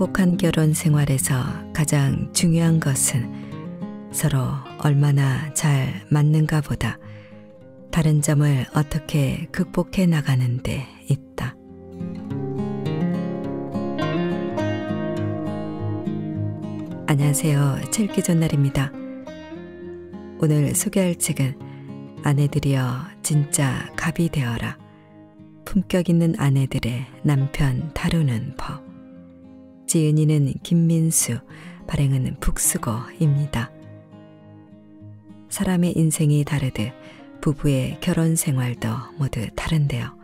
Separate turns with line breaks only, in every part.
행복한 결혼 생활에서 가장 중요한 것은 서로 얼마나 잘 맞는가 보다 다른 점을 어떻게 극복해 나가는 데 있다. 안녕하세요. 책 읽기 전날입니다. 오늘 소개할 책은 아내들이여 진짜 갑이 되어라. 품격 있는 아내들의 남편 다루는 법. 지은이는 김민수, 발행은 북수거입니다. 사람의 인생이 다르듯 부부의 결혼 생활도 모두 다른데요.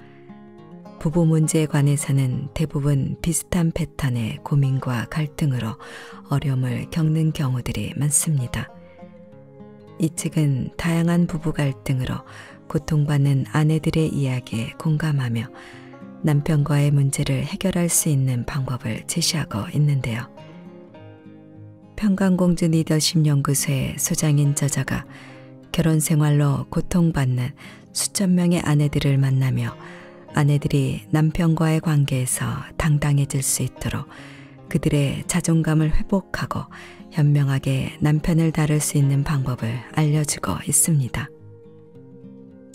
부부 문제에 관해서는 대부분 비슷한 패턴의 고민과 갈등으로 어려움을 겪는 경우들이 많습니다. 이 책은 다양한 부부 갈등으로 고통받는 아내들의 이야기에 공감하며 남편과의 문제를 해결할 수 있는 방법을 제시하고 있는데요. 평강공주 리더십 연구소의 소장인 저자가 결혼 생활로 고통받는 수천 명의 아내들을 만나며 아내들이 남편과의 관계에서 당당해질 수 있도록 그들의 자존감을 회복하고 현명하게 남편을 다룰 수 있는 방법을 알려주고 있습니다.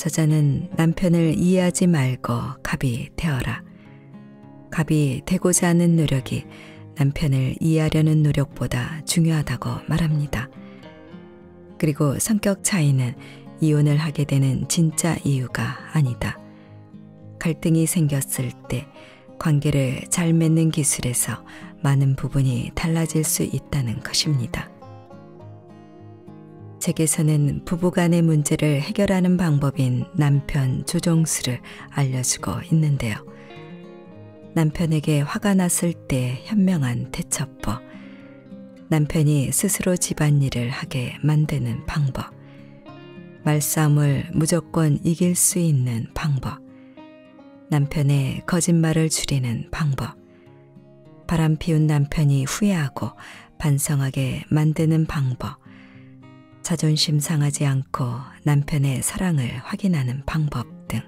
저자는 남편을 이해하지 말고 갑이 되어라. 갑이 되고자 하는 노력이 남편을 이해하려는 노력보다 중요하다고 말합니다. 그리고 성격 차이는 이혼을 하게 되는 진짜 이유가 아니다. 갈등이 생겼을 때 관계를 잘 맺는 기술에서 많은 부분이 달라질 수 있다는 것입니다. 책에서는 부부간의 문제를 해결하는 방법인 남편 조종술을 알려주고 있는데요. 남편에게 화가 났을 때 현명한 대처법, 남편이 스스로 집안일을 하게 만드는 방법, 말싸움을 무조건 이길 수 있는 방법, 남편의 거짓말을 줄이는 방법, 바람 피운 남편이 후회하고 반성하게 만드는 방법, 자존심 상하지 않고 남편의 사랑을 확인하는 방법 등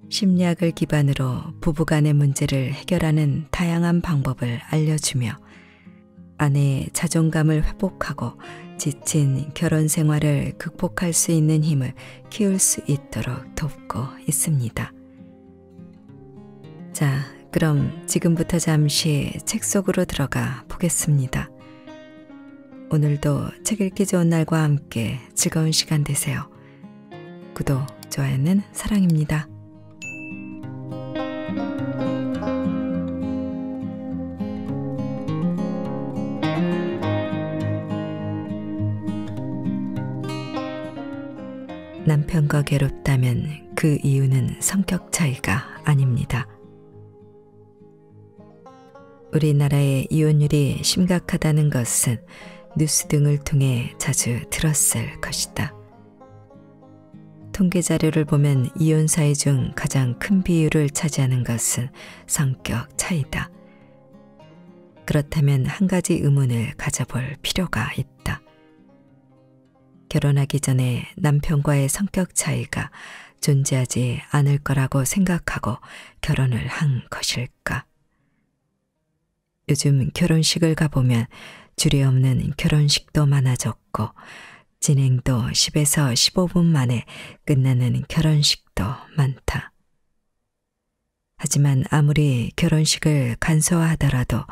심리학을 기반으로 부부간의 문제를 해결하는 다양한 방법을 알려주며 아내의 자존감을 회복하고 지친 결혼 생활을 극복할 수 있는 힘을 키울 수 있도록 돕고 있습니다. 자, 그럼 지금부터 잠시 책 속으로 들어가 보겠습니다. 오늘도 책 읽기 좋은 날과 함께 즐거운 시간 되세요. 구독, 좋아요는 사랑입니다. 남편과 괴롭다면 그 이유는 성격 차이가 아닙니다. 우리나라의 이혼율이 심각하다는 것은 뉴스 등을 통해 자주 들었을 것이다. 통계 자료를 보면 이혼 사유 중 가장 큰 비율을 차지하는 것은 성격 차이다. 그렇다면 한 가지 의문을 가져볼 필요가 있다. 결혼하기 전에 남편과의 성격 차이가 존재하지 않을 거라고 생각하고 결혼을 한 것일까? 요즘 결혼식을 가보면 줄이 없는 결혼식도 많아졌고 진행도 10에서 15분 만에 끝나는 결혼식도 많다. 하지만 아무리 결혼식을 간소화하더라도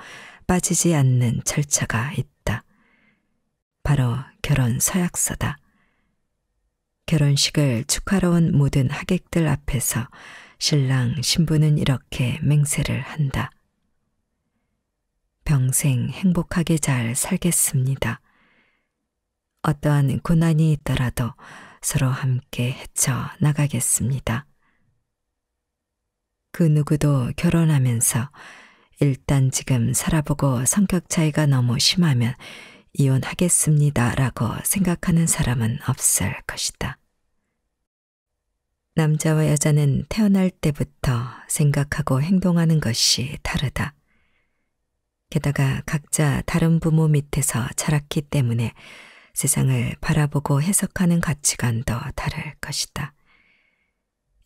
빠지지 않는 절차가 있다. 바로 결혼 서약서다. 결혼식을 축하러 온 모든 하객들 앞에서 신랑 신부는 이렇게 맹세를 한다. 평생 행복하게 잘 살겠습니다. 어떠한 고난이 있더라도 서로 함께 헤쳐 나가겠습니다. 그 누구도 결혼하면서 일단 지금 살아보고 성격 차이가 너무 심하면 이혼하겠습니다 라고 생각하는 사람은 없을 것이다. 남자와 여자는 태어날 때부터 생각하고 행동하는 것이 다르다. 게다가 각자 다른 부모 밑에서 자랐기 때문에 세상을 바라보고 해석하는 가치관도 다를 것이다.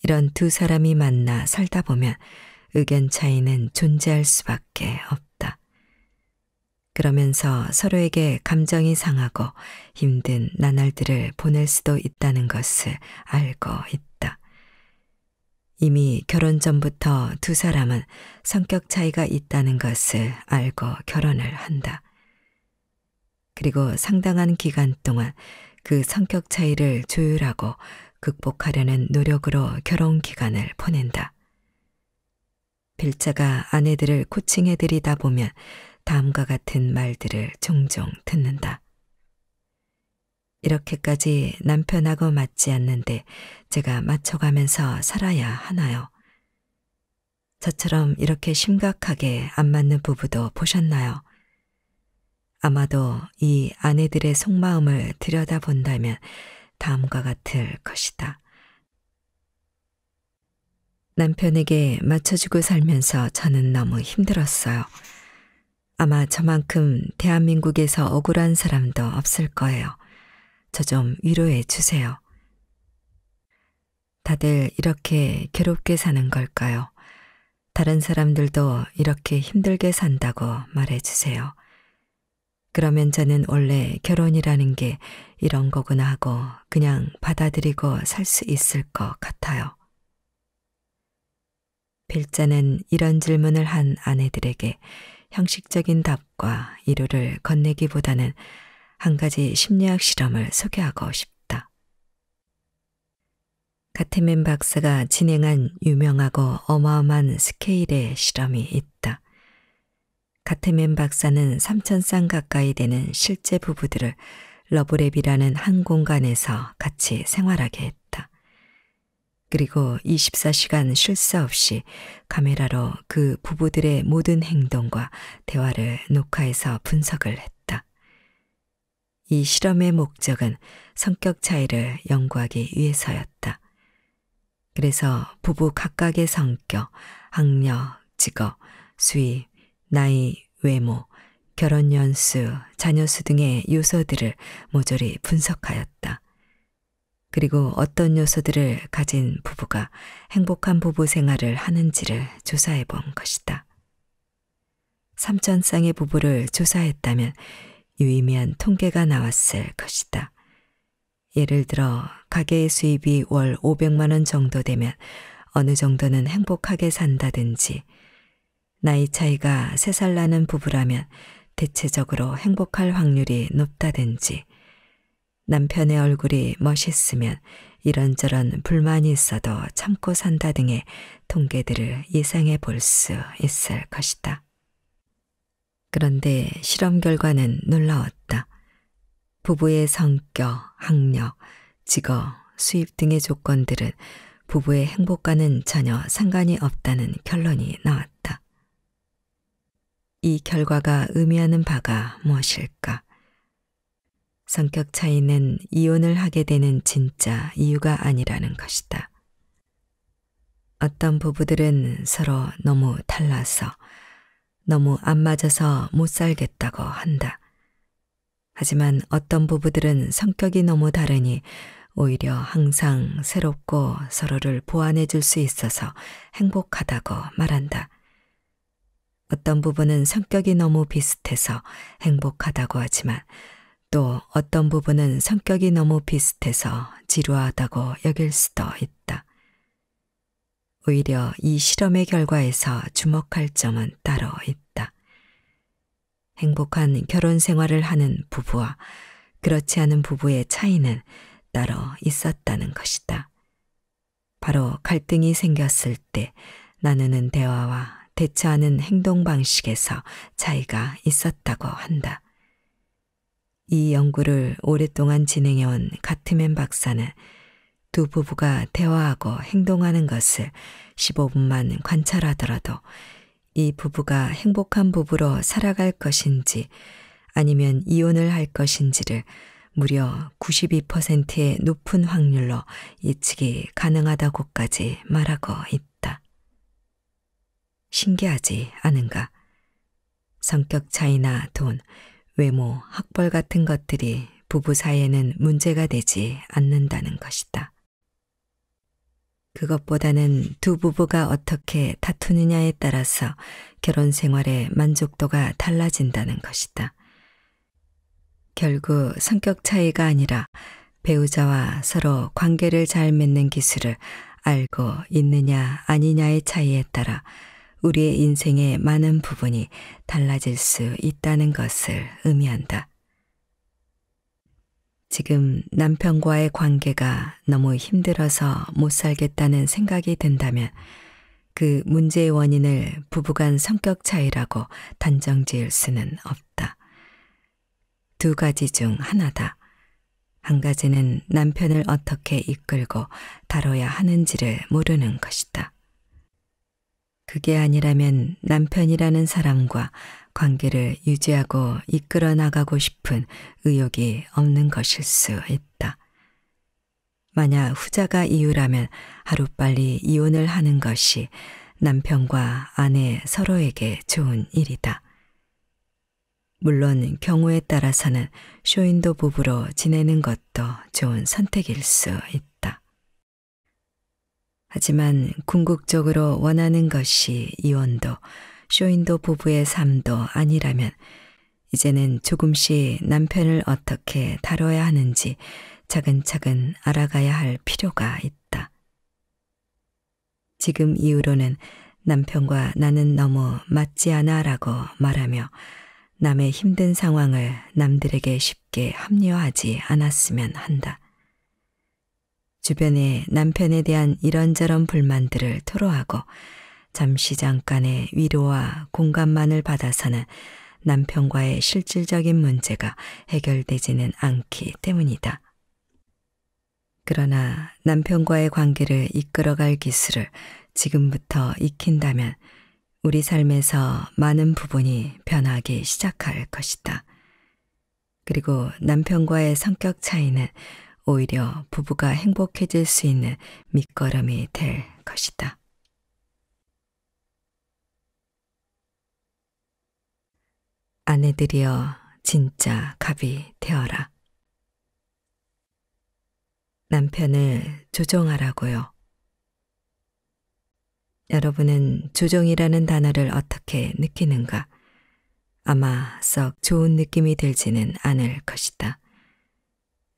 이런 두 사람이 만나 살다 보면 의견 차이는 존재할 수밖에 없다. 그러면서 서로에게 감정이 상하고 힘든 나날들을 보낼 수도 있다는 것을 알고 있다. 이미 결혼 전부터 두 사람은 성격 차이가 있다는 것을 알고 결혼을 한다. 그리고 상당한 기간 동안 그 성격 차이를 조율하고 극복하려는 노력으로 결혼 기간을 보낸다. 필자가 아내들을 코칭해드리다 보면 다음과 같은 말들을 종종 듣는다. 이렇게까지 남편하고 맞지 않는데 제가 맞춰가면서 살아야 하나요? 저처럼 이렇게 심각하게 안 맞는 부부도 보셨나요? 아마도 이 아내들의 속마음을 들여다본다면 다음과 같을 것이다. 남편에게 맞춰주고 살면서 저는 너무 힘들었어요. 아마 저만큼 대한민국에서 억울한 사람도 없을 거예요. 저 좀 위로해 주세요. 다들 이렇게 괴롭게 사는 걸까요? 다른 사람들도 이렇게 힘들게 산다고 말해 주세요. 그러면 저는 원래 결혼이라는 게 이런 거구나 하고 그냥 받아들이고 살 수 있을 것 같아요. 필자는 이런 질문을 한 아내들에게 형식적인 답과 이유를 건네기보다는 한 가지 심리학 실험을 소개하고 싶다. 가테맨 박사가 진행한 유명하고 어마어마한 스케일의 실험이 있다. 가테맨 박사는 3,000쌍 가까이 되는 실제 부부들을 러브랩이라는 한 공간에서 같이 생활하게 했다. 그리고 24시간 쉴 새 없이 카메라로 그 부부들의 모든 행동과 대화를 녹화해서 분석을 했다. 이 실험의 목적은 성격 차이를 연구하기 위해서였다. 그래서 부부 각각의 성격, 학력, 직업, 수입, 나이, 외모, 결혼 연수, 자녀 수 등의 요소들을 모조리 분석하였다. 그리고 어떤 요소들을 가진 부부가 행복한 부부 생활을 하는지를 조사해 본 것이다. 3,000쌍의 부부를 조사했다면 유의미한 통계가 나왔을 것이다. 예를 들어 가계의 수입이 월 500만 원 정도 되면 어느 정도는 행복하게 산다든지, 나이 차이가 3살 나는 부부라면 대체적으로 행복할 확률이 높다든지, 남편의 얼굴이 멋있으면 이런저런 불만이 있어도 참고 산다 등의 통계들을 예상해 볼 수 있을 것이다. 그런데 실험 결과는 놀라웠다. 부부의 성격, 학력, 직업, 수입 등의 조건들은 부부의 행복과는 전혀 상관이 없다는 결론이 나왔다. 이 결과가 의미하는 바가 무엇일까? 성격 차이는 이혼을 하게 되는 진짜 이유가 아니라는 것이다. 어떤 부부들은 서로 너무 달라서, 너무 안 맞아서 못 살겠다고 한다. 하지만 어떤 부부들은 성격이 너무 다르니 오히려 항상 새롭고 서로를 보완해 줄 수 있어서 행복하다고 말한다. 어떤 부부는 성격이 너무 비슷해서 행복하다고 하지만 또 어떤 부부는 성격이 너무 비슷해서 지루하다고 여길 수도 있다. 오히려 이 실험의 결과에서 주목할 점은 따로 있다. 행복한 결혼 생활을 하는 부부와 그렇지 않은 부부의 차이는 따로 있었다는 것이다. 바로 갈등이 생겼을 때 나누는 대화와 대처하는 행동 방식에서 차이가 있었다고 한다. 이 연구를 오랫동안 진행해온 가트맨 박사는 두 부부가 대화하고 행동하는 것을 15분만 관찰하더라도 이 부부가 행복한 부부로 살아갈 것인지 아니면 이혼을 할 것인지를 무려 92%의 높은 확률로 예측이 가능하다고까지 말하고 있다. 신기하지 않은가? 성격 차이나 돈, 외모, 학벌 같은 것들이 부부 사이에는 문제가 되지 않는다는 것이다. 그것보다는 두 부부가 어떻게 다투느냐에 따라서 결혼 생활의 만족도가 달라진다는 것이다. 결국 성격 차이가 아니라 배우자와 서로 관계를 잘 맺는 기술을 알고 있느냐 아니냐의 차이에 따라 우리의 인생의 많은 부분이 달라질 수 있다는 것을 의미한다. 지금 남편과의 관계가 너무 힘들어서 못 살겠다는 생각이 든다면 그 문제의 원인을 부부간 성격 차이라고 단정 지을 수는 없다. 두 가지 중 하나다. 한 가지는 남편을 어떻게 이끌고 다뤄야 하는지를 모르는 것이다. 그게 아니라면 남편이라는 사람과 관계를 유지하고 이끌어 나가고 싶은 의욕이 없는 것일 수 있다. 만약 후자가 이유라면 하루빨리 이혼을 하는 것이 남편과 아내 서로에게 좋은 일이다. 물론 경우에 따라서는 쇼윈도 부부로 지내는 것도 좋은 선택일 수 있다. 하지만 궁극적으로 원하는 것이 이혼도 쇼윈도 부부의 삶도 아니라면 이제는 조금씩 남편을 어떻게 다뤄야 하는지 차근차근 알아가야 할 필요가 있다. 지금 이후로는 남편과 나는 너무 맞지 않아라고 말하며 남의 힘든 상황을 남들에게 쉽게 합리화하지 않았으면 한다. 주변에 남편에 대한 이런저런 불만들을 토로하고 잠시 잠깐의 위로와 공감만을 받아서는 남편과의 실질적인 문제가 해결되지는 않기 때문이다. 그러나 남편과의 관계를 이끌어갈 기술을 지금부터 익힌다면 우리 삶에서 많은 부분이 변하기 시작할 것이다. 그리고 남편과의 성격 차이는 오히려 부부가 행복해질 수 있는 밑거름이 될 것이다. 아내들이여 진짜 갑이 되어라. 남편을 조종하라고요. 여러분은 조종이라는 단어를 어떻게 느끼는가? 아마 썩 좋은 느낌이 들지는 않을 것이다.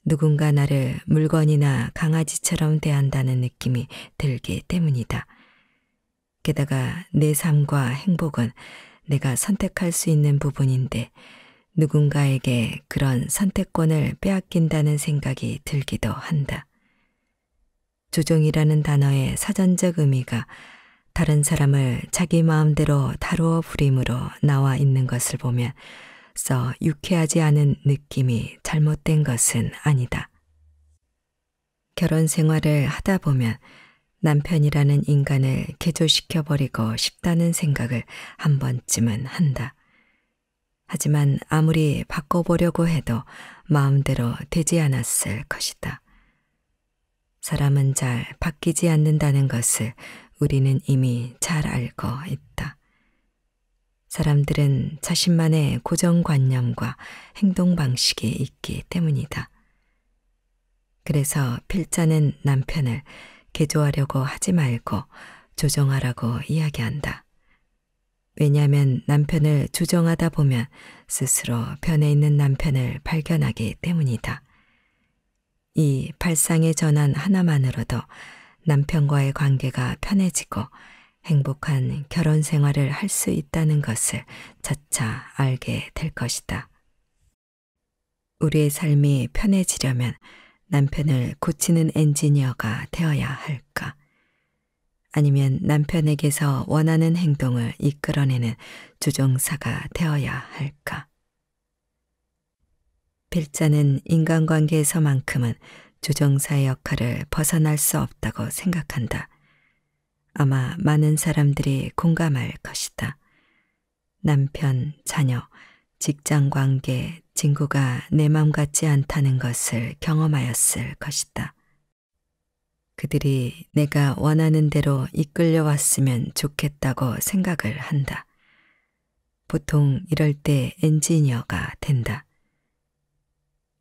누군가 나를 물건이나 강아지처럼 대한다는 느낌이 들기 때문이다. 게다가 내 삶과 행복은 내가 선택할 수 있는 부분인데 누군가에게 그런 선택권을 빼앗긴다는 생각이 들기도 한다. 조종이라는 단어의 사전적 의미가 다른 사람을 자기 마음대로 다루어 부림으로 나와 있는 것을 보면 썩 유쾌하지 않은 느낌이 잘못된 것은 아니다. 결혼 생활을 하다 보면 남편이라는 인간을 개조시켜버리고 싶다는 생각을 한 번쯤은 한다. 하지만 아무리 바꿔보려고 해도 마음대로 되지 않았을 것이다. 사람은 잘 바뀌지 않는다는 것을 우리는 이미 잘 알고 있다. 사람들은 자신만의 고정관념과 행동 방식이 있기 때문이다. 그래서 필자는 남편을 개조하려고 하지 말고 조정하라고 이야기한다. 왜냐하면 남편을 조정하다 보면 스스로 변해 있는 남편을 발견하기 때문이다. 이 발상의 전환 하나만으로도 남편과의 관계가 편해지고 행복한 결혼 생활을 할 수 있다는 것을 차차 알게 될 것이다. 우리의 삶이 편해지려면 남편을 고치는 엔지니어가 되어야 할까? 아니면 남편에게서 원하는 행동을 이끌어내는 조종사가 되어야 할까? 필자는 인간관계에서만큼은 조종사의 역할을 벗어날 수 없다고 생각한다. 아마 많은 사람들이 공감할 것이다. 남편, 자녀, 직장관계, 친구가 내 맘 같지 않다는 것을 경험하였을 것이다. 그들이 내가 원하는 대로 이끌려왔으면 좋겠다고 생각을 한다. 보통 이럴 때 엔지니어가 된다.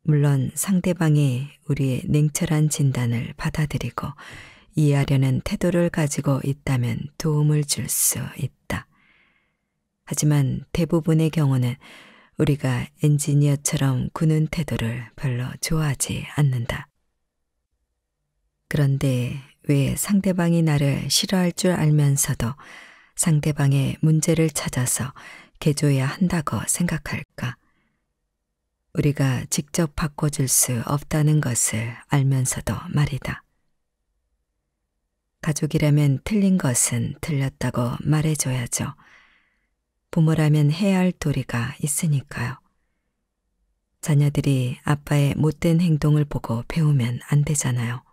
물론 상대방이 우리의 냉철한 진단을 받아들이고 이해하려는 태도를 가지고 있다면 도움을 줄 수 있다. 하지만 대부분의 경우는 우리가 엔지니어처럼 구는 태도를 별로 좋아하지 않는다. 그런데 왜 상대방이 나를 싫어할 줄 알면서도 상대방의 문제를 찾아서 개조해야 한다고 생각할까? 우리가 직접 바꿔줄 수 없다는 것을 알면서도 말이다. 가족이라면 틀린 것은 틀렸다고 말해줘야죠. 부모라면 해야 할 도리가 있으니까요. 자녀들이 아빠의 못된 행동을 보고 배우면 안 되잖아요.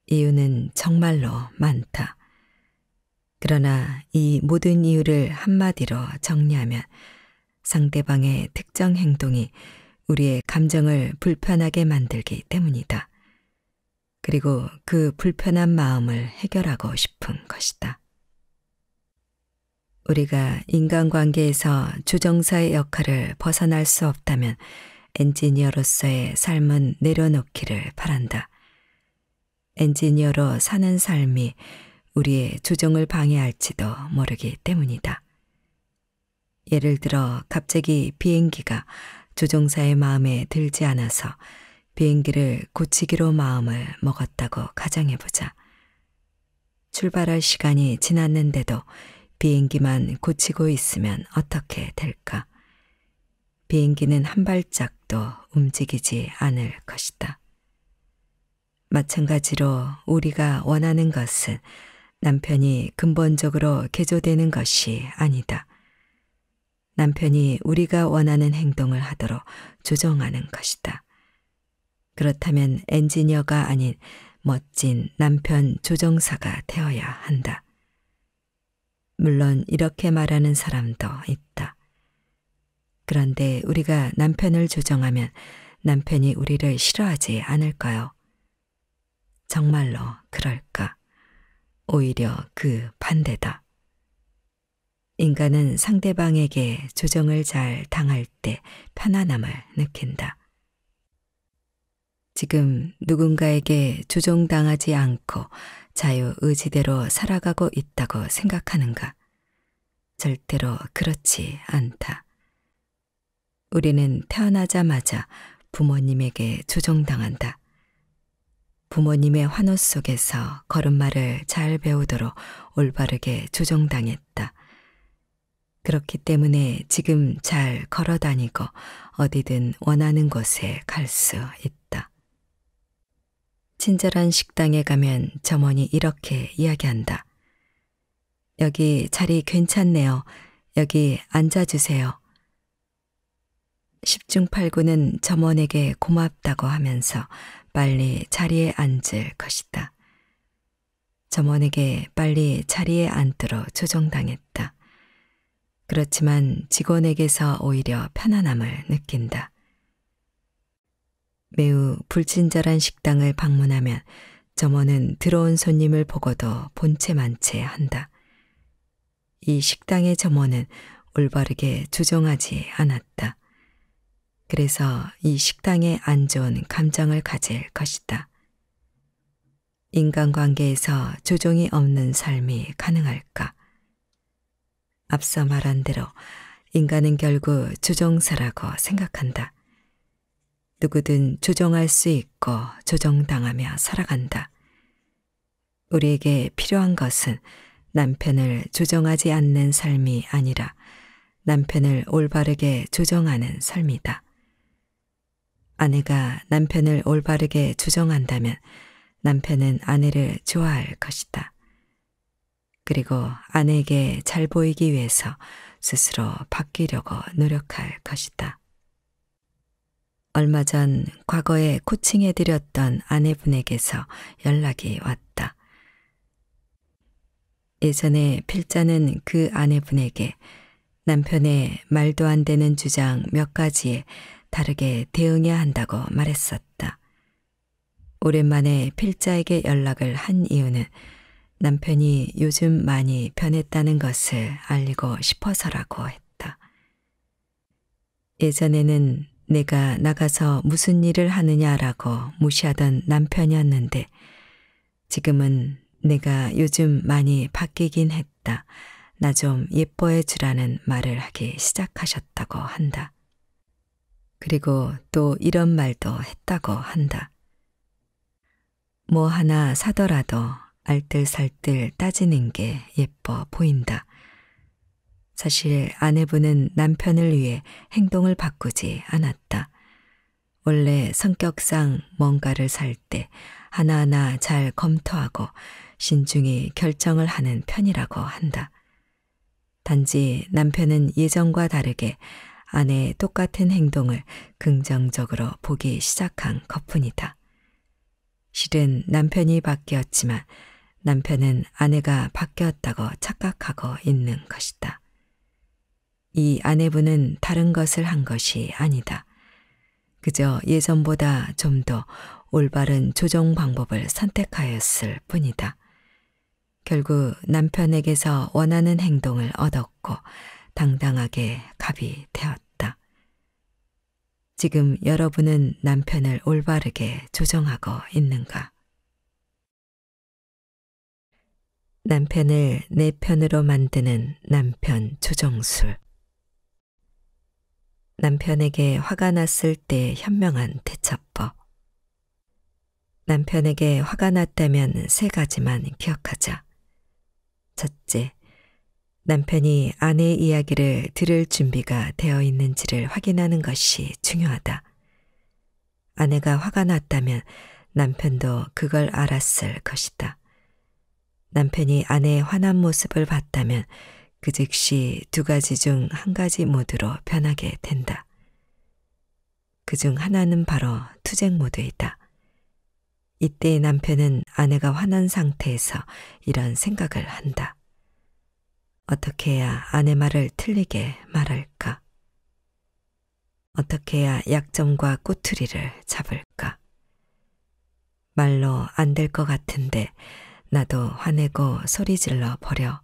이유는 정말로 많다. 그러나 이 모든 이유를 한마디로 정리하면 상대방의 특정 행동이 우리의 감정을 불편하게 만들기 때문이다. 그리고 그 불편한 마음을 해결하고 싶은 것이다. 우리가 인간관계에서 조종사의 역할을 벗어날 수 없다면 엔지니어로서의 삶은 내려놓기를 바란다. 엔지니어로 사는 삶이 우리의 조종을 방해할지도 모르기 때문이다. 예를 들어 갑자기 비행기가 조종사의 마음에 들지 않아서 비행기를 고치기로 마음을 먹었다고 가정해보자. 출발할 시간이 지났는데도 비행기만 고치고 있으면 어떻게 될까? 비행기는 한 발짝도 움직이지 않을 것이다. 마찬가지로 우리가 원하는 것은 남편이 근본적으로 개조되는 것이 아니다. 남편이 우리가 원하는 행동을 하도록 조정하는 것이다. 그렇다면 엔지니어가 아닌 멋진 남편 조정사가 되어야 한다. 물론 이렇게 말하는 사람도 있다. 그런데 우리가 남편을 조정하면 남편이 우리를 싫어하지 않을까요? 정말로 그럴까? 오히려 그 반대다. 인간은 상대방에게 조정을 잘 당할 때 편안함을 느낀다. 지금 누군가에게 조종당하지 않고 자유의지대로 살아가고 있다고 생각하는가? 절대로 그렇지 않다. 우리는 태어나자마자 부모님에게 조종당한다. 부모님의 환호 속에서 걸음마를 잘 배우도록 올바르게 조종당했다. 그렇기 때문에 지금 잘 걸어 다니고 어디든 원하는 곳에 갈 수 있다. 친절한 식당에 가면 점원이 이렇게 이야기한다. 여기 자리 괜찮네요. 여기 앉아주세요. 10중 8구는 점원에게 고맙다고 하면서 빨리 자리에 앉을 것이다. 점원에게 빨리 자리에 앉도록 조종당했다. 그렇지만 직원에게서 오히려 편안함을 느낀다. 매우 불친절한 식당을 방문하면 점원은 들어온 손님을 보고도 본체만 채 한다. 이 식당의 점원은 올바르게 조종하지 않았다. 그래서 이 식당에 안 좋은 감정을 가질 것이다. 인간관계에서 조종이 없는 삶이 가능할까? 앞서 말한 대로 인간은 결국 조종사라고 생각한다. 누구든 조종할 수 있고 조종당하며 살아간다. 우리에게 필요한 것은 남편을 조종하지 않는 삶이 아니라 남편을 올바르게 조종하는 삶이다. 아내가 남편을 올바르게 조종한다면 남편은 아내를 좋아할 것이다. 그리고 아내에게 잘 보이기 위해서 스스로 바뀌려고 노력할 것이다. 얼마 전 과거에 코칭해드렸던 아내분에게서 연락이 왔다. 예전에 필자는 그 아내분에게 남편의 말도 안 되는 주장 몇 가지에 다르게 대응해야 한다고 말했었다. 오랜만에 필자에게 연락을 한 이유는 남편이 요즘 많이 변했다는 것을 알리고 싶어서라고 했다. 예전에는 내가 나가서 무슨 일을 하느냐라고 무시하던 남편이었는데 지금은 내가 요즘 많이 바뀌긴 했다. 나 좀 예뻐해 주라는 말을 하기 시작하셨다고 한다. 그리고 또 이런 말도 했다고 한다. 뭐 하나 사더라도 알뜰살뜰 따지는 게 예뻐 보인다. 사실 아내분은 남편을 위해 행동을 바꾸지 않았다. 원래 성격상 뭔가를 살 때 하나하나 잘 검토하고 신중히 결정을 하는 편이라고 한다. 단지 남편은 예전과 다르게 아내의 똑같은 행동을 긍정적으로 보기 시작한 것뿐이다. 실은 남편이 바뀌었지만 남편은 아내가 바뀌었다고 착각하고 있는 것이다. 이 아내분은 다른 것을 한 것이 아니다. 그저 예전보다 좀 더 올바른 조정 방법을 선택하였을 뿐이다. 결국 남편에게서 원하는 행동을 얻었고 당당하게 갑이 되었다. 지금 여러분은 남편을 올바르게 조정하고 있는가? 남편을 내 편으로 만드는 남편 조정술. 남편에게 화가 났을 때 현명한 대처법. 남편에게 화가 났다면 3가지만 기억하자. 첫째, 남편이 아내의 이야기를 들을 준비가 되어 있는지를 확인하는 것이 중요하다. 아내가 화가 났다면 남편도 그걸 알았을 것이다. 남편이 아내의 화난 모습을 봤다면 그 즉시 2가지 중 1가지 모드로 변하게 된다. 그 중 하나는 바로 투쟁 모드이다. 이때 남편은 아내가 화난 상태에서 이런 생각을 한다. 어떻게 해야 아내 말을 틀리게 말할까? 어떻게 해야 약점과 꼬투리를 잡을까? 말로 안 될 것 같은데 나도 화내고 소리질러 버려.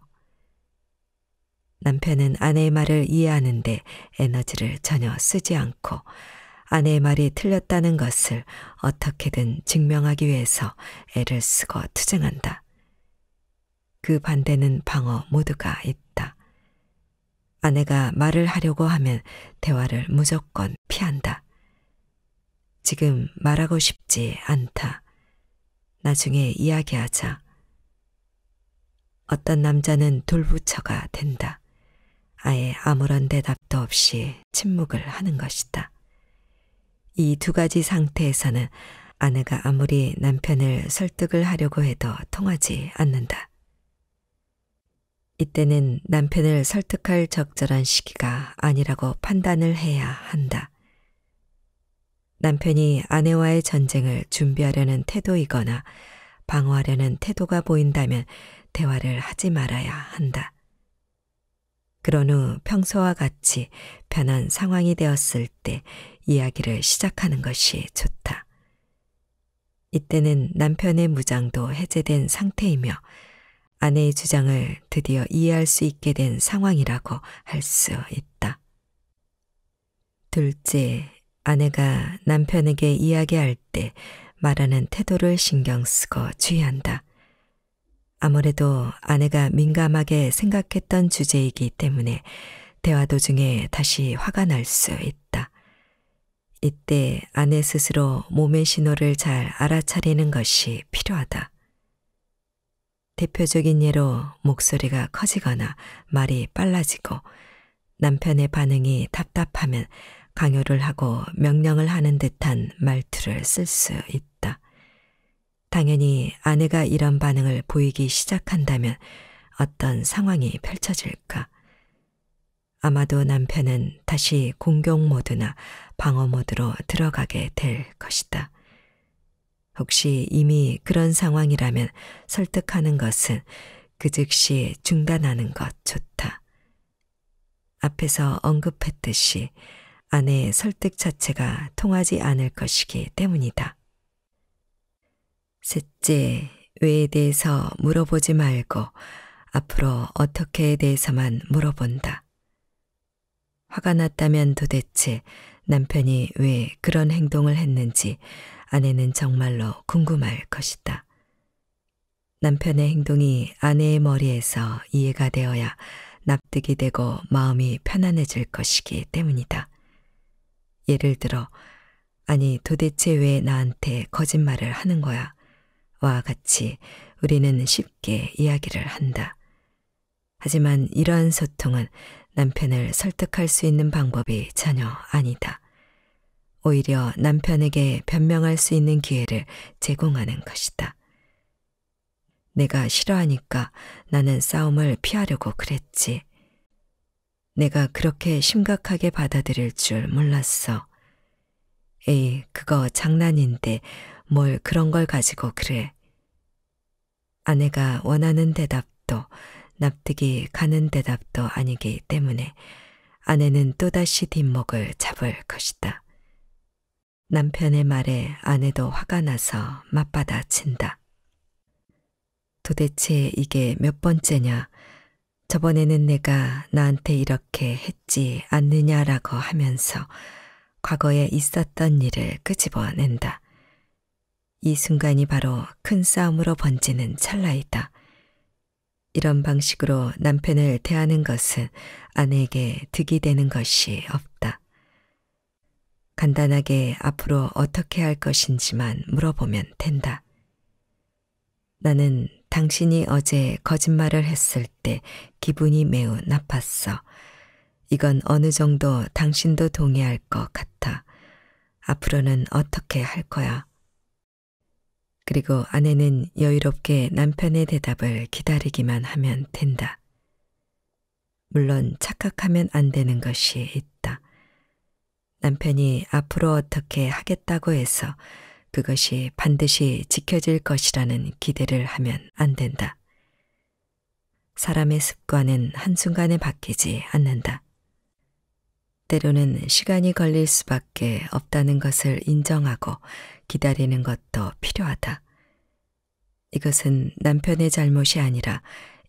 남편은 아내의 말을 이해하는데 에너지를 전혀 쓰지 않고 아내의 말이 틀렸다는 것을 어떻게든 증명하기 위해서 애를 쓰고 투쟁한다. 그 반대는 방어 모드가 있다. 아내가 말을 하려고 하면 대화를 무조건 피한다. 지금 말하고 싶지 않다. 나중에 이야기하자. 어떤 남자는 돌부처가 된다. 아예 아무런 대답도 없이 침묵을 하는 것이다. 이 2가지 상태에서는 아내가 아무리 남편을 설득을 하려고 해도 통하지 않는다. 이때는 남편을 설득할 적절한 시기가 아니라고 판단을 해야 한다. 남편이 아내와의 전쟁을 준비하려는 태도이거나 방어하려는 태도가 보인다면 대화를 하지 말아야 한다. 그런 후 평소와 같이 편한 상황이 되었을 때 이야기를 시작하는 것이 좋다. 이때는 남편의 무장도 해제된 상태이며 아내의 주장을 드디어 이해할 수 있게 된 상황이라고 할 수 있다. 둘째, 아내가 남편에게 이야기할 때 말하는 태도를 신경 쓰고 주의한다. 아무래도 아내가 민감하게 생각했던 주제이기 때문에 대화 도중에 다시 화가 날 수 있다. 이때 아내 스스로 몸의 신호를 잘 알아차리는 것이 필요하다. 대표적인 예로 목소리가 커지거나 말이 빨라지고 남편의 반응이 답답하면 강요를 하고 명령을 하는 듯한 말투를 쓸 수 있다. 당연히 아내가 이런 반응을 보이기 시작한다면 어떤 상황이 펼쳐질까? 아마도 남편은 다시 공격 모드나 방어 모드로 들어가게 될 것이다. 혹시 이미 그런 상황이라면 설득하는 것은 그 즉시 중단하는 것 좋다. 앞에서 언급했듯이 아내의 설득 자체가 통하지 않을 것이기 때문이다. 셋째, 왜에 대해서 물어보지 말고 앞으로 어떻게에 대해서만 물어본다. 화가 났다면 도대체 남편이 왜 그런 행동을 했는지 아내는 정말로 궁금할 것이다. 남편의 행동이 아내의 머리에서 이해가 되어야 납득이 되고 마음이 편안해질 것이기 때문이다. 예를 들어, 아니 도대체 왜 나한테 거짓말을 하는 거야? 와 같이 우리는 쉽게 이야기를 한다. 하지만 이러한 소통은 남편을 설득할 수 있는 방법이 전혀 아니다. 오히려 남편에게 변명할 수 있는 기회를 제공하는 것이다. 내가 싫어하니까 나는 싸움을 피하려고 그랬지. 내가 그렇게 심각하게 받아들일 줄 몰랐어. 에이, 그거 장난인데 뭘 그런 걸 가지고 그래. 아내가 원하는 대답도 납득이 가는 대답도 아니기 때문에 아내는 또다시 뒷목을 잡을 것이다. 남편의 말에 아내도 화가 나서 맞받아친다. 도대체 이게 몇 번째냐? 저번에는 내가 나한테 이렇게 했지 않느냐라고 하면서 과거에 있었던 일을 끄집어낸다. 이 순간이 바로 큰 싸움으로 번지는 찰나이다. 이런 방식으로 남편을 대하는 것은 아내에게 득이 되는 것이 없다. 간단하게 앞으로 어떻게 할 것인지만 물어보면 된다. 나는 당신이 어제 거짓말을 했을 때 기분이 매우 나빴어. 이건 어느 정도 당신도 동의할 것 같아. 앞으로는 어떻게 할 거야? 그리고 아내는 여유롭게 남편의 대답을 기다리기만 하면 된다. 물론 착각하면 안 되는 것이 있다. 남편이 앞으로 어떻게 하겠다고 해서 그것이 반드시 지켜질 것이라는 기대를 하면 안 된다. 사람의 습관은 한순간에 바뀌지 않는다. 때로는 시간이 걸릴 수밖에 없다는 것을 인정하고 기다리는 것도 필요하다. 이것은 남편의 잘못이 아니라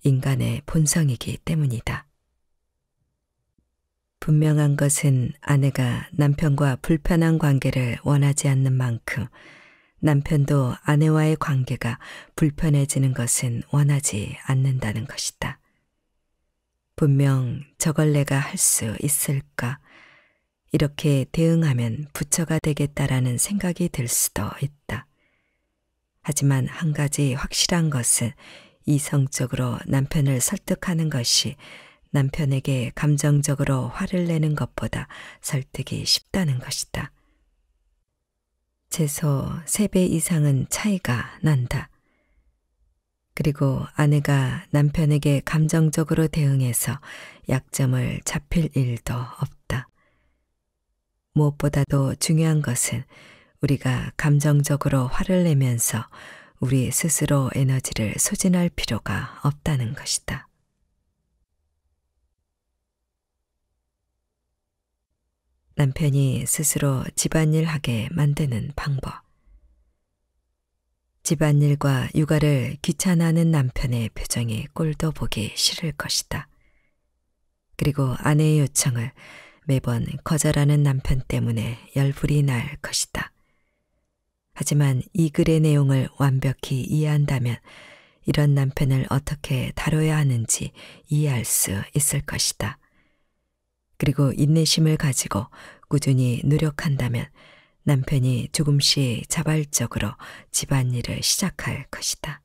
인간의 본성이기 때문이다. 분명한 것은 아내가 남편과 불편한 관계를 원하지 않는 만큼 남편도 아내와의 관계가 불편해지는 것은 원하지 않는다는 것이다. 분명 저걸 내가 할 수 있을까? 이렇게 대응하면 부처가 되겠다라는 생각이 들 수도 있다. 하지만 한 가지 확실한 것은 이성적으로 남편을 설득하는 것이 남편에게 감정적으로 화를 내는 것보다 설득이 쉽다는 것이다. 최소 3배 이상은 차이가 난다. 그리고 아내가 남편에게 감정적으로 대응해서 약점을 잡힐 일도 없다. 무엇보다도 중요한 것은 우리가 감정적으로 화를 내면서 우리 스스로 에너지를 소진할 필요가 없다는 것이다. 남편이 스스로 집안일 하게 만드는 방법. 집안일과 육아를 귀찮아하는 남편의 표정이 꼴도 보기 싫을 것이다. 그리고 아내의 요청을 매번 거절하는 남편 때문에 열불이 날 것이다. 하지만 이 글의 내용을 완벽히 이해한다면 이런 남편을 어떻게 다뤄야 하는지 이해할 수 있을 것이다. 그리고 인내심을 가지고 꾸준히 노력한다면 남편이 조금씩 자발적으로 집안일을 시작할 것이다.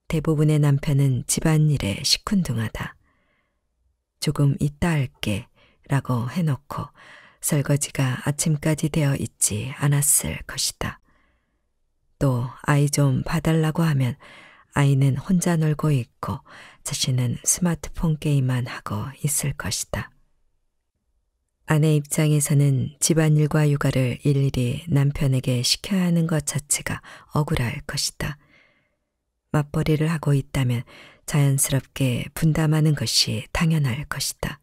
대부분의 남편은 집안일에 시큰둥하다. 조금 이따 할게 라고 해놓고 설거지가 아침까지 되어 있지 않았을 것이다. 또 아이 좀 봐달라고 하면 아이는 혼자 놀고 있고 자신은 스마트폰 게임만 하고 있을 것이다. 아내 입장에서는 집안일과 육아를 일일이 남편에게 시켜야 하는 것 자체가 억울할 것이다. 맞벌이를 하고 있다면 자연스럽게 분담하는 것이 당연할 것이다.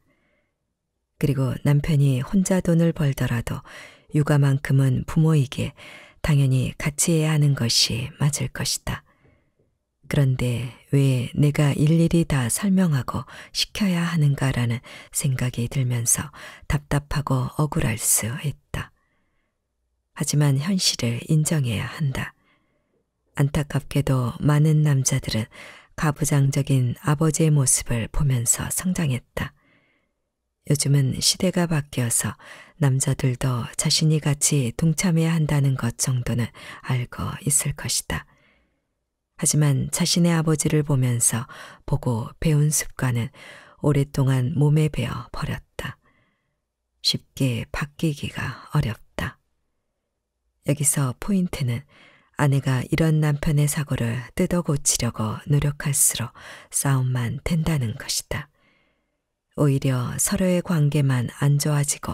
그리고 남편이 혼자 돈을 벌더라도 육아만큼은 부모이기에 당연히 같이 해야 하는 것이 맞을 것이다. 그런데 왜 내가 일일이 다 설명하고 시켜야 하는가라는 생각이 들면서 답답하고 억울할 수 있다. 하지만 현실을 인정해야 한다. 안타깝게도 많은 남자들은 가부장적인 아버지의 모습을 보면서 성장했다. 요즘은 시대가 바뀌어서 남자들도 자신이 같이 동참해야 한다는 것 정도는 알고 있을 것이다. 하지만 자신의 아버지를 보면서 보고 배운 습관은 오랫동안 몸에 배어 버렸다. 쉽게 바뀌기가 어렵다. 여기서 포인트는 아내가 이런 남편의 사고를 뜯어 고치려고 노력할수록 싸움만 된다는 것이다. 오히려 서로의 관계만 안 좋아지고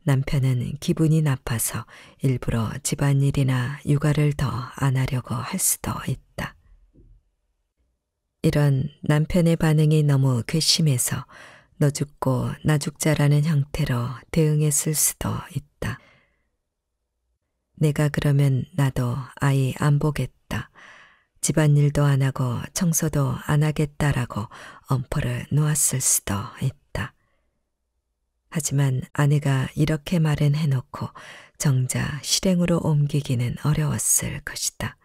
남편은 기분이 나빠서 일부러 집안일이나 육아를 더 안 하려고 할 수도 있다. 이런 남편의 반응이 너무 괘씸해서 너 죽고 나 죽자라는 형태로 대응했을 수도 있다. 내가 그러면 나도 아이 안 보겠다. 집안일도 안 하고 청소도 안 하겠다라고 엄포를 놓았을 수도 있다. 하지만 아내가 이렇게 말은 해놓고 정작 실행으로 옮기기는 어려웠을 것이다.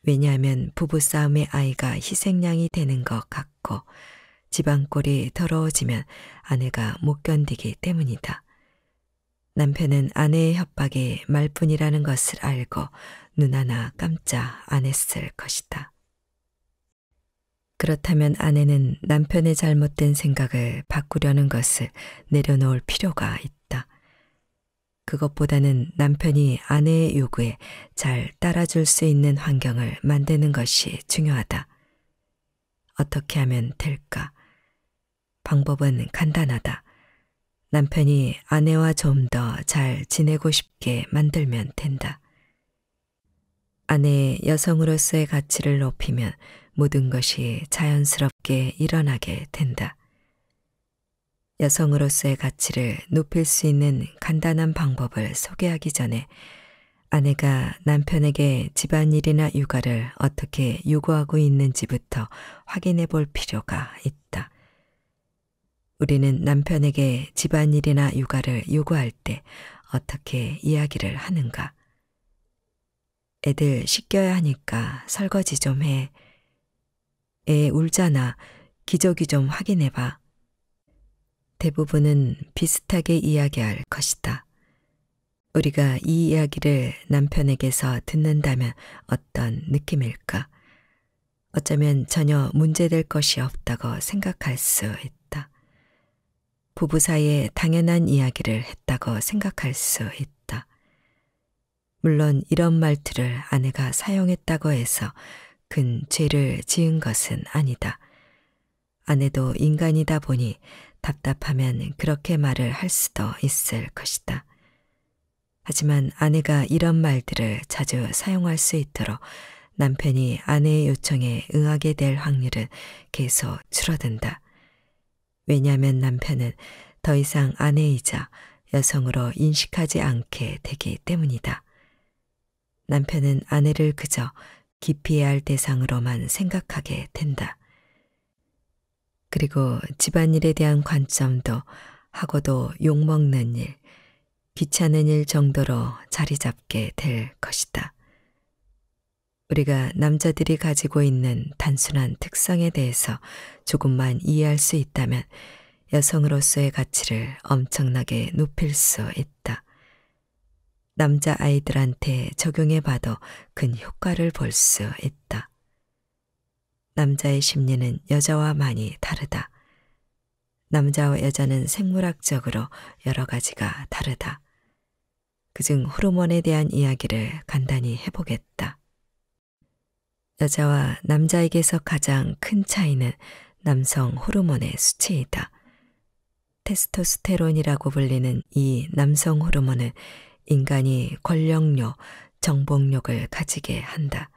왜냐하면 부부싸움의 아이가 희생양이 되는 것 같고 집안꼴이 더러워지면 아내가 못 견디기 때문이다. 남편은 아내의 협박이 말뿐이라는 것을 알고 눈 하나 깜짝 안 했을 것이다. 그렇다면 아내는 남편의 잘못된 생각을 바꾸려는 것을 내려놓을 필요가 있다. 그것보다는 남편이 아내의 요구에 잘 따라줄 수 있는 환경을 만드는 것이 중요하다. 어떻게 하면 될까? 방법은 간단하다. 남편이 아내와 좀 더 잘 지내고 싶게 만들면 된다. 아내의 여성으로서의 가치를 높이면 모든 것이 자연스럽게 일어나게 된다. 여성으로서의 가치를 높일 수 있는 간단한 방법을 소개하기 전에 아내가 남편에게 집안일이나 육아를 어떻게 요구하고 있는지부터 확인해 볼 필요가 있다. 우리는 남편에게 집안일이나 육아를 요구할 때 어떻게 이야기를 하는가? 애들 씻겨야 하니까 설거지 좀 해. 애 울잖아. 기저귀 좀 확인해봐. 대부분은 비슷하게 이야기할 것이다. 우리가 이 이야기를 남편에게서 듣는다면 어떤 느낌일까? 어쩌면 전혀 문제될 것이 없다고 생각할 수 있다. 부부 사이에 당연한 이야기를 했다고 생각할 수 있다. 물론 이런 말투를 아내가 사용했다고 해서 큰 죄를 지은 것은 아니다. 아내도 인간이다 보니 답답하면 그렇게 말을 할 수도 있을 것이다. 하지만 아내가 이런 말들을 자주 사용할 수 있도록 남편이 아내의 요청에 응하게 될 확률은 계속 줄어든다. 왜냐하면 남편은 더 이상 아내이자 여성으로 인식하지 않게 되기 때문이다. 남편은 아내를 그저 기피해야 할 대상으로만 생각하게 된다. 그리고 집안일에 대한 관점도 하고도 욕먹는 일, 귀찮은 일 정도로 자리 잡게 될 것이다. 우리가 남자들이 가지고 있는 단순한 특성에 대해서 조금만 이해할 수 있다면 여성으로서의 가치를 엄청나게 높일 수 있다. 남자 아이들한테 적용해 봐도 큰 효과를 볼 수 있다. 남자의 심리는 여자와 많이 다르다. 남자와 여자는 생물학적으로 여러 가지가 다르다. 그중 호르몬에 대한 이야기를 간단히 해보겠다. 여자와 남자에게서 가장 큰 차이는 남성 호르몬의 수치이다. 테스토스테론이라고 불리는 이 남성 호르몬은 인간이 권력욕, 정복욕을 가지게 한다.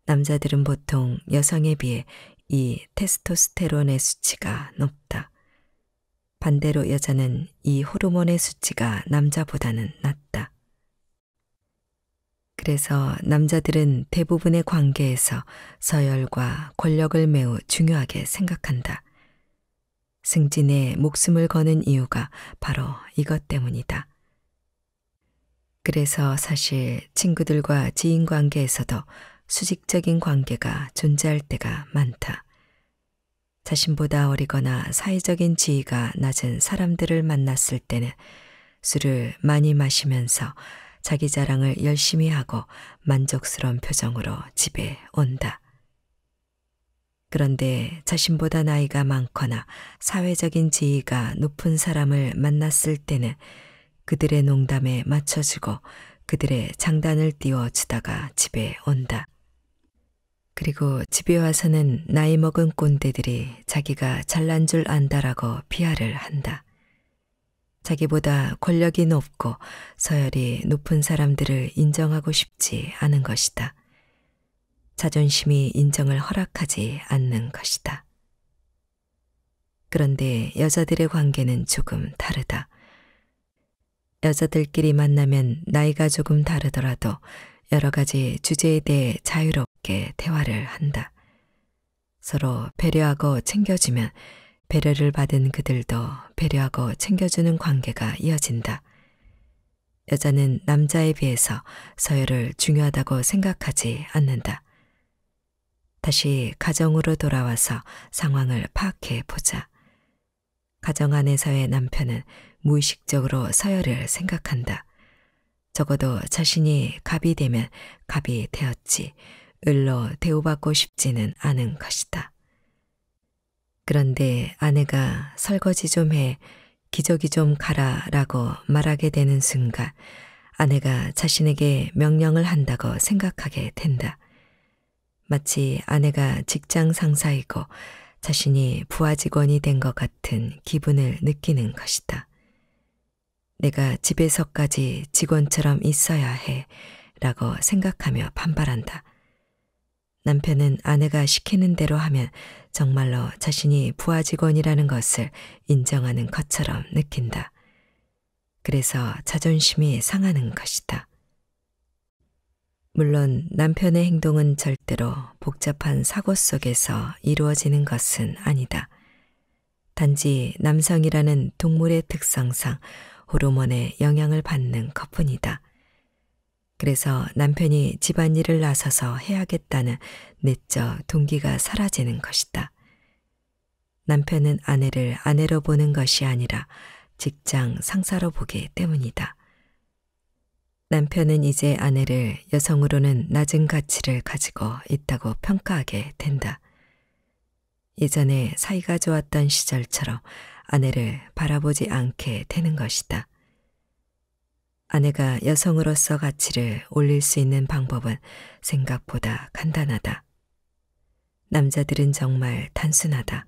남자들은 보통 여성에 비해 이 테스토스테론의 수치가 높다. 반대로 여자는 이 호르몬의 수치가 남자보다는 낮다. 그래서 남자들은 대부분의 관계에서 서열과 권력을 매우 중요하게 생각한다. 승진에 목숨을 거는 이유가 바로 이것 때문이다. 그래서 사실 친구들과 지인 관계에서도 수직적인 관계가 존재할 때가 많다. 자신보다 어리거나 사회적인 지위가 낮은 사람들을 만났을 때는 술을 많이 마시면서 자기 자랑을 열심히 하고 만족스러운 표정으로 집에 온다. 그런데 자신보다 나이가 많거나 사회적인 지위가 높은 사람을 만났을 때는 그들의 농담에 맞춰주고 그들의 장단을 띄워주다가 집에 온다. 그리고 집에 와서는 나이 먹은 꼰대들이 자기가 잘난 줄 안다라고 비하를 한다. 자기보다 권력이 높고 서열이 높은 사람들을 인정하고 싶지 않은 것이다. 자존심이 인정을 허락하지 않는 것이다. 그런데 여자들의 관계는 조금 다르다. 여자들끼리 만나면 나이가 조금 다르더라도 여러 가지 주제에 대해 자유롭게 대화를 한다. 서로 배려하고 챙겨주면 배려를 받은 그들도 배려하고 챙겨주는 관계가 이어진다. 여자는 남자에 비해서 서열을 중요하다고 생각하지 않는다. 다시 가정으로 돌아와서 상황을 파악해 보자. 가정 안에서의 남편은 무의식적으로 서열을 생각한다. 적어도 자신이 갑이 되면 갑이 되었지 을로 대우받고 싶지는 않은 것이다. 그런데 아내가 설거지 좀 해, 기저귀 좀 가라라고 말하게 되는 순간 아내가 자신에게 명령을 한다고 생각하게 된다. 마치 아내가 직장 상사이고 자신이 부하 직원이 된 것 같은 기분을 느끼는 것이다. 내가 집에서까지 직원처럼 있어야 해 라고 생각하며 반발한다. 남편은 아내가 시키는 대로 하면 정말로 자신이 부하 직원이라는 것을 인정하는 것처럼 느낀다. 그래서 자존심이 상하는 것이다. 물론 남편의 행동은 절대로 복잡한 사고 속에서 이루어지는 것은 아니다. 단지 남성이라는 동물의 특성상 호르몬의 영향을 받는 것뿐이다. 그래서 남편이 집안일을 나서서 해야겠다는 내적 동기가 사라지는 것이다. 남편은 아내를 아내로 보는 것이 아니라 직장 상사로 보기 때문이다. 남편은 이제 아내를 여성으로는 낮은 가치를 가지고 있다고 평가하게 된다. 예전에 사이가 좋았던 시절처럼 아내를 바라보지 않게 되는 것이다. 아내가 여성으로서 가치를 올릴 수 있는 방법은 생각보다 간단하다. 남자들은 정말 단순하다.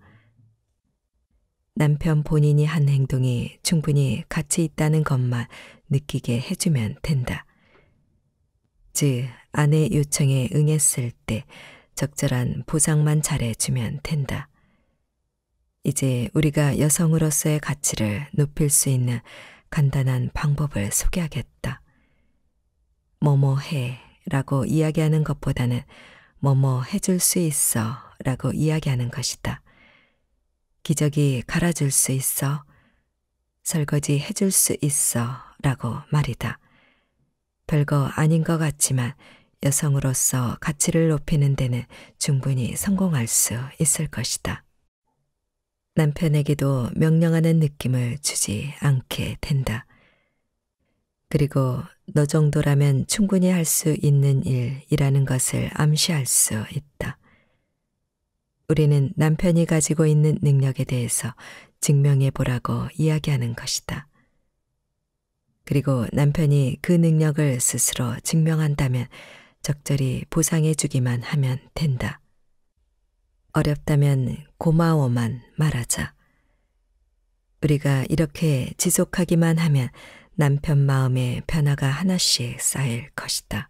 남편 본인이 한 행동이 충분히 가치 있다는 것만 느끼게 해주면 된다. 즉, 아내 요청에 응했을 때 적절한 보상만 잘해주면 된다. 이제 우리가 여성으로서의 가치를 높일 수 있는 간단한 방법을 소개하겠다. 뭐뭐 해 라고 이야기하는 것보다는 뭐뭐 해줄 수 있어 라고 이야기하는 것이다. 기저귀 갈아줄 수 있어? 설거지 해줄 수 있어? 라고 말이다. 별거 아닌 것 같지만 여성으로서 가치를 높이는 데는 충분히 성공할 수 있을 것이다. 남편에게도 명령하는 느낌을 주지 않게 된다. 그리고 너 정도라면 충분히 할 수 있는 일이라는 것을 암시할 수 있다. 우리는 남편이 가지고 있는 능력에 대해서 증명해 보라고 이야기하는 것이다. 그리고 남편이 그 능력을 스스로 증명한다면 적절히 보상해 주기만 하면 된다. 어렵다면 고마워만 말하자. 우리가 이렇게 지속하기만 하면 남편 마음에 변화가 하나씩 쌓일 것이다.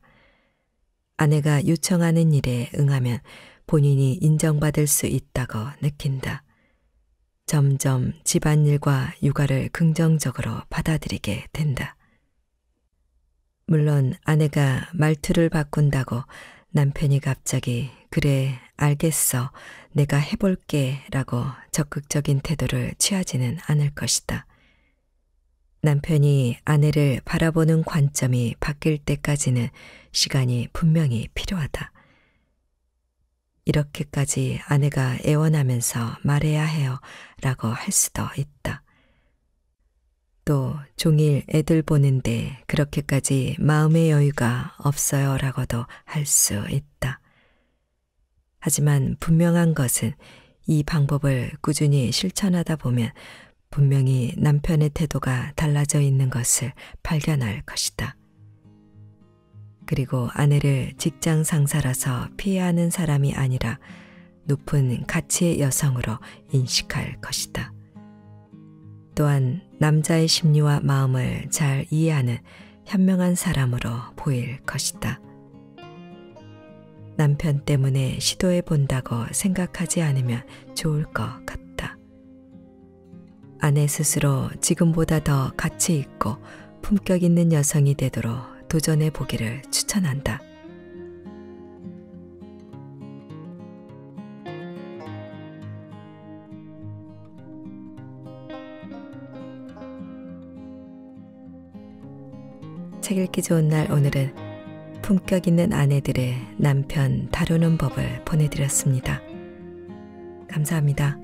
아내가 요청하는 일에 응하면 본인이 인정받을 수 있다고 느낀다. 점점 집안일과 육아를 긍정적으로 받아들이게 된다. 물론 아내가 말투를 바꾼다고 남편이 갑자기 그래, 알겠어, 내가 해볼게 라고 적극적인 태도를 취하지는 않을 것이다. 남편이 아내를 바라보는 관점이 바뀔 때까지는 시간이 분명히 필요하다. 이렇게까지 아내가 애원하면서 말해야 해요 라고 할 수도 있다. 또 종일 애들 보는데 그렇게까지 마음의 여유가 없어요 라고도 할 수 있다. 하지만 분명한 것은 이 방법을 꾸준히 실천하다 보면 분명히 남편의 태도가 달라져 있는 것을 발견할 것이다. 그리고 아내를 직장 상사라서 피해하는 사람이 아니라 높은 가치의 여성으로 인식할 것이다. 또한 남자의 심리와 마음을 잘 이해하는 현명한 사람으로 보일 것이다. 남편 때문에 시도해 본다고 생각하지 않으면 좋을 것 같다. 아내 스스로 지금보다 더 가치 있고 품격 있는 여성이 되도록 도전해 보기를 추천한다. 책 읽기 좋은 날 오늘은 품격 있는 아내들의 남편 다루는 법을 보내드렸습니다. 감사합니다.